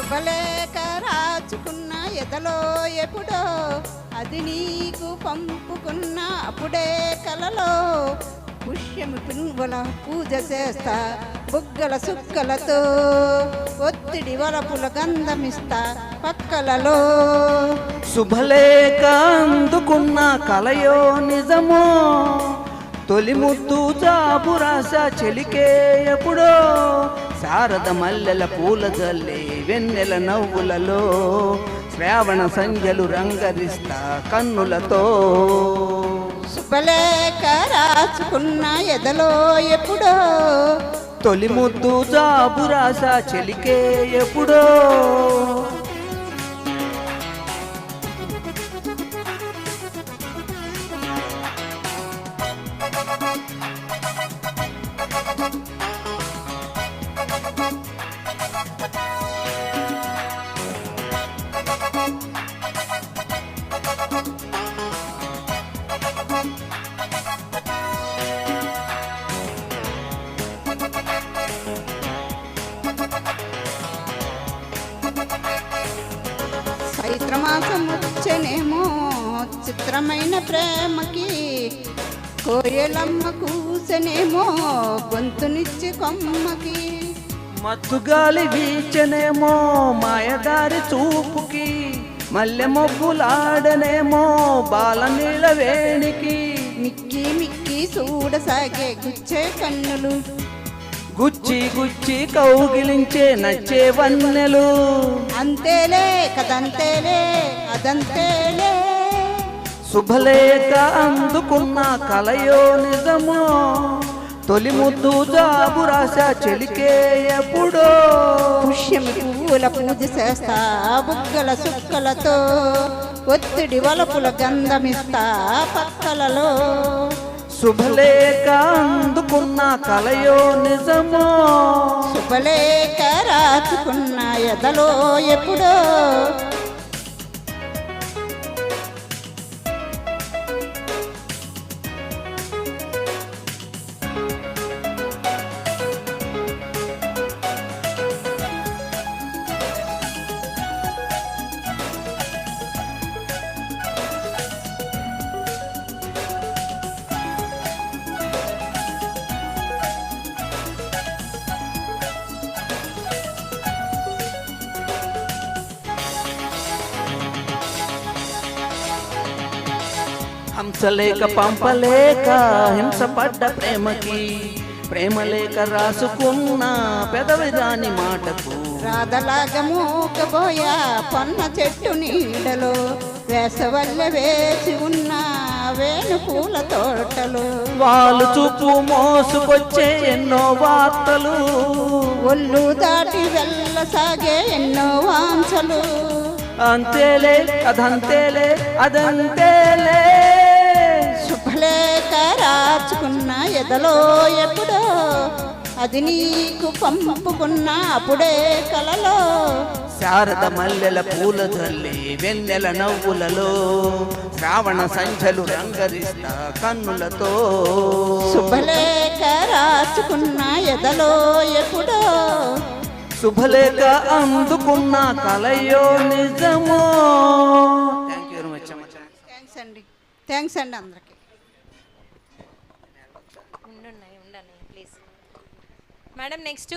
శుభలేఖ రాచుకున్న ఎదలో ఎప్పుడో అది నీకు పంపుకున్న అప్పుడే కలలో పుష్యము పువ్వుల పూజ చేస్తా బుగ్గల సుక్కలతో ఒత్తిడి వలపుల గంధమిస్తా పక్కలలో. శుభలేఖ అందుకున్న కలయో నిజమో తొలి ముద్దు జాబు రాస చెలికే ఎప్పుడో శారద మల్లెల పూల జల్లే వెన్నెల నవ్వులలో శ్రావణ సంధ్యలు రంగరిస్తా కన్నులతో. శుభలేఖ రాచుకున్న ఎదలో ఎప్పుడో తొలి ముద్దు జాబు రాస చెలికే ఎప్పుడో. చైత్రమాసం వచ్చేనేమో చిత్రమైన ప్రేమకి కోయలమ్మ కూసనేమో గొంతునిచ్చి కొమ్మకి మత్తుగాలి వీచనేమో మాయదారి చూపుకి మల్లె మొబ్బులాడనేమో బాల నీళ్ళ వేణికి మిక్కి మిక్కి చూడసాగే గుచ్చే కన్నులు గుచ్చి గుచ్చి కౌగిలించే నచ్చే వన్నెలు అంతేలే కదంతేలే అదంతేలే. శుభలేఖ అందుకున్న కలయో నిజమో తొలి ముద్దు జాబు రాస చెలికే ఎప్పుడో పుష్యమి పువ్వుల పూజ చేస్తా బుగ్గల సుక్కలతో ఒత్తిడి వలపుల గంధమిస్తా పక్కలలో. శుభలేఖ అందుకున్న కలయో నిజమో శుభలేఖ రాచుకున్న ఎదలో ఎప్పుడో హంసలేక పంపలేక హింసపడ్డ ప్రేమకి ప్రేమలేక రాసుకున్న పెదవి దాని మాటకు రాధలాగా మూగబోయా పొన్న చెట్టు నీడలో వేసవల్ల వేసి ఉన్న వేణు పూల తోటలు వాళ్ళు చూపు మోసుకొచ్చే ఎన్నో వార్తలు ఒళ్ళు దాటి వెళ్ళసాగే ఎన్నో వాంఛలు అంతేలే అదంతేలే అదంతేలే. శుభలేఖ రాచుకున్న ఎదలో ఎప్పుడో అది నీకు పంపుకున్న అప్పుడే కలలో శారద మల్లెల పూల జల్లి వెన్నెల నవ్వులలో శ్రావణ సంధ్యలు రంగరిస్తా కన్నులతో. శుభలేఖ రాచుకున్న ఎదలో ఎప్పుడో శుభలేఖ అందుకున్న కలయో నిజమో. Thank you very much. Thanks అండి అందరికి. ఉండండి ప్లీజ్ మేడం. నెక్స్ట్